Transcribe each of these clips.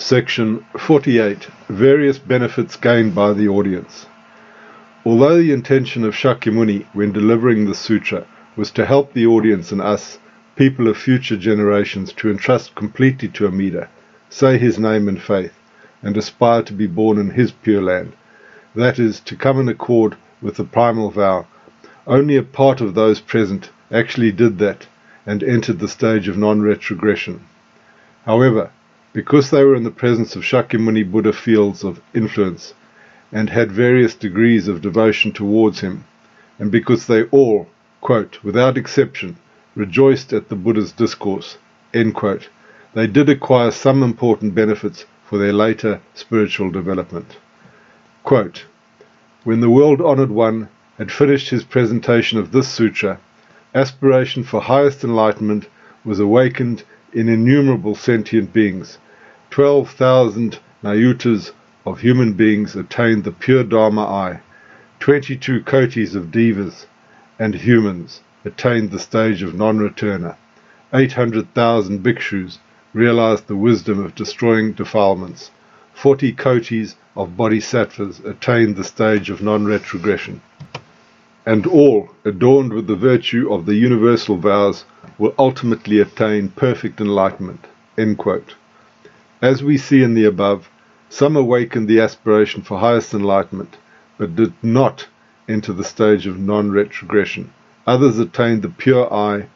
Section 48. Various benefits gained by the audience. Although the intention of Shakyamuni when delivering the sutra was to help the audience and us, people of future generations, to entrust completely to Amida, say his name in faith, and aspire to be born in his pure land, that is, to come in accord with the primal vow, only a part of those present actually did that and entered the stage of non-retrogression. However, because they were in the presence of Shakyamuni Buddha fields of influence and had various degrees of devotion towards him, and because they all, quote, without exception, rejoiced at the Buddha's discourse, end quote, they did acquire some important benefits for their later spiritual development. Quote, when the world-honored one had finished his presentation of this sutra, aspiration for highest enlightenment was awakened in innumerable sentient beings. 12,000 nayutas of human beings attained the pure Dharma eye. 22 kotis of devas and humans attained the stage of non-returner. 800,000 bhikshus realized the wisdom of destroying defilements. 40 kotis of bodhisattvas attained the stage of non-retrogression. And all, adorned with the virtue of the universal vows, will ultimately attain perfect enlightenment. End quote. As we see in the above, some awakened the aspiration for highest enlightenment, but did not enter the stage of non-retrogression. Others attained the pure eye,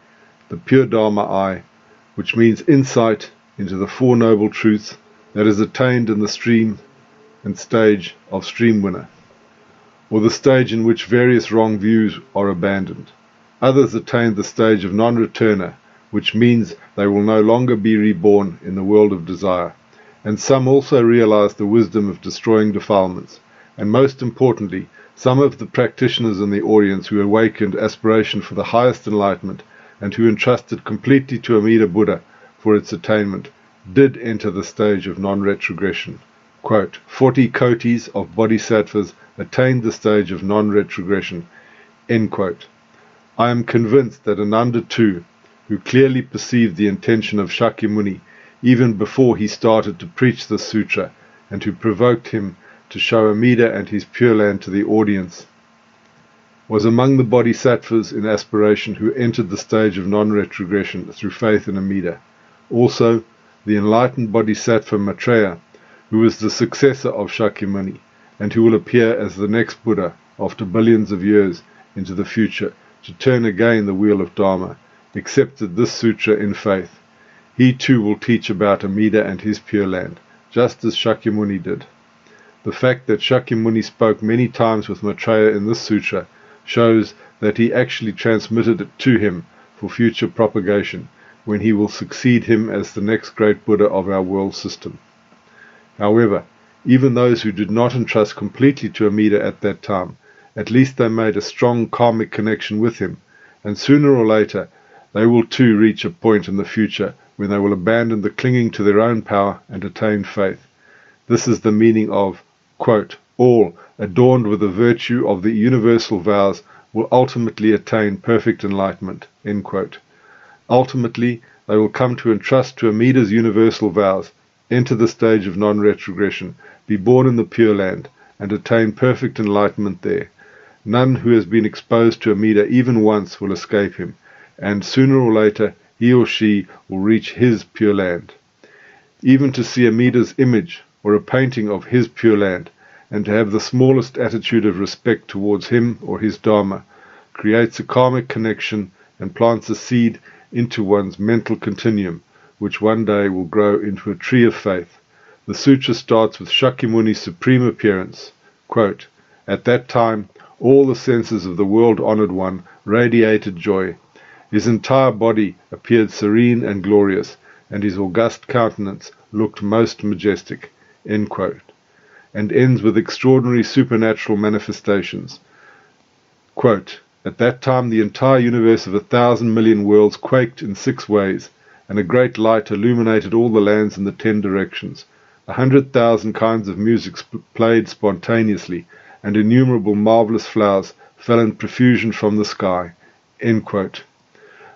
the pure Dharma eye, which means insight into the Four Noble Truths that is attained in the stream and stage of stream winner, or the stage in which various wrong views are abandoned. Others attained the stage of non-returner, which means they will no longer be reborn in the world of desire. And some also realized the wisdom of destroying defilements. And most importantly, some of the practitioners in the audience who awakened aspiration for the highest enlightenment and who entrusted completely to Amida Buddha for its attainment did enter the stage of non-retrogression. Quote, 40 kotis of bodhisattvas attained the stage of non-retrogression. End quote. I am convinced that Ananda too, who clearly perceived the intention of Shakyamuni even before he started to preach the sutra, and who provoked him to show Amida and his Pure Land to the audience, was among the bodhisattvas in aspiration who entered the stage of non-retrogression through faith in Amida. Also, the enlightened bodhisattva Maitreya, who was the successor of Shakyamuni, and who will appear as the next Buddha after billions of years into the future to turn again the wheel of Dharma, accepted this sutra in faith. He too will teach about Amida and his Pure Land, just as Shakyamuni did. The fact that Shakyamuni spoke many times with Maitreya in this sutra shows that he actually transmitted it to him for future propagation, when he will succeed him as the next great Buddha of our world system. However, even those who did not entrust completely to Amida at that time, at least they made a strong karmic connection with him, and sooner or later they will too reach a point in the future when they will abandon the clinging to their own power and attain faith. This is the meaning of, quote, all, adorned with the virtue of the universal vows, will ultimately attain perfect enlightenment. End quote. Ultimately, they will come to entrust to Amida's universal vows, enter the stage of non-retrogression, be born in the Pure Land, and attain perfect enlightenment there. None who has been exposed to Amida even once will escape him, and sooner or later he or she will reach his Pure Land. Even to see Amida's image or a painting of his Pure Land, and to have the smallest attitude of respect towards him or his Dharma, creates a karmic connection and plants a seed into one's mental continuum, which one day will grow into a tree of faith. The sutra starts with Shakyamuni's supreme appearance. Quote, at that time, all the senses of the world-honored one radiated joy. His entire body appeared serene and glorious, and his august countenance looked most majestic. End quote. And ends with extraordinary supernatural manifestations. Quote, at that time the entire universe of 1,000 million worlds quaked in 6 ways, and a great light illuminated all the lands in the 10 directions. 100,000 kinds of music played spontaneously, and innumerable marvelous flowers fell in profusion from the sky. End quote.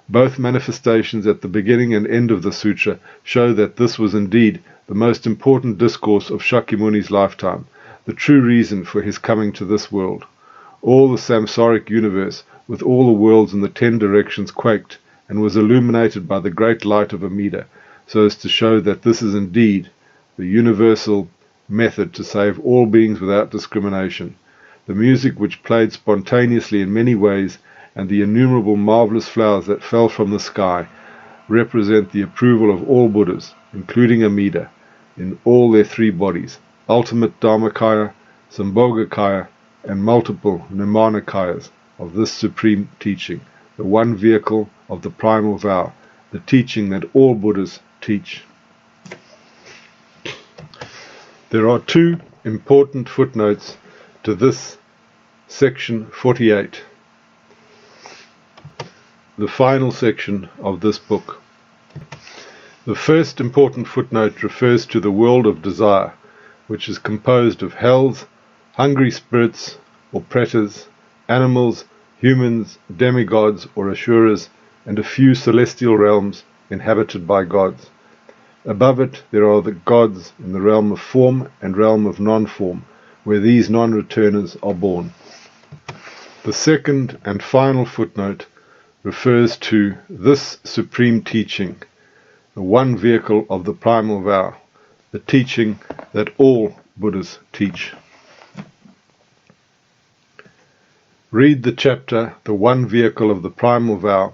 Both manifestations at the beginning and end of the sutra show that this was indeed the most important discourse of Shakyamuni's lifetime, the true reason for his coming to this world. All the samsaric universe, with all the worlds in the 10 directions, quaked and was illuminated by the great light of Amida, so as to show that this is indeed the universal method to save all beings without discrimination. The music which played spontaneously in many ways, and the innumerable marvelous flowers that fell from the sky, represent the approval of all Buddhas, including Amida, in all their 3 bodies, ultimate Dharmakaya, Sambhogakaya, and multiple Nirmanakayas of this supreme teaching, the one vehicle of the Primal Vow, the teaching that all Buddhas teach. There are 2 important footnotes to this section 48, the final section of this book. The first important footnote refers to the world of desire, which is composed of hells, hungry spirits or pretas, animals, humans, demigods or asuras, and a few celestial realms inhabited by gods. Above it there are the gods in the realm of form and realm of non-form, where these non-returners are born. The second and final footnote refers to this supreme teaching, the one vehicle of the Primal Vow, the teaching that all Buddhas teach. Read the chapter, The One Vehicle of the Primal Vow,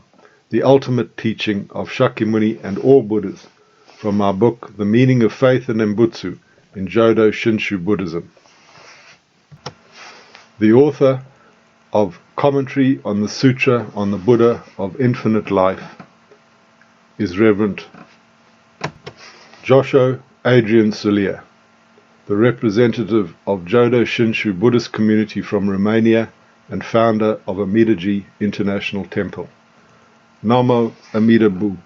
the ultimate teaching of Shakyamuni and all Buddhas, from our book, The Meaning of Faith in Nembutsu, in Jodo Shinshu Buddhism. The author of Commentary on the Sutra on the Buddha of Infinite Life is Reverend Josho Adrian Sulia, the representative of Jodo Shinshu Buddhist community from Romania and founder of Amidaji International Temple. Namo Amida Bu.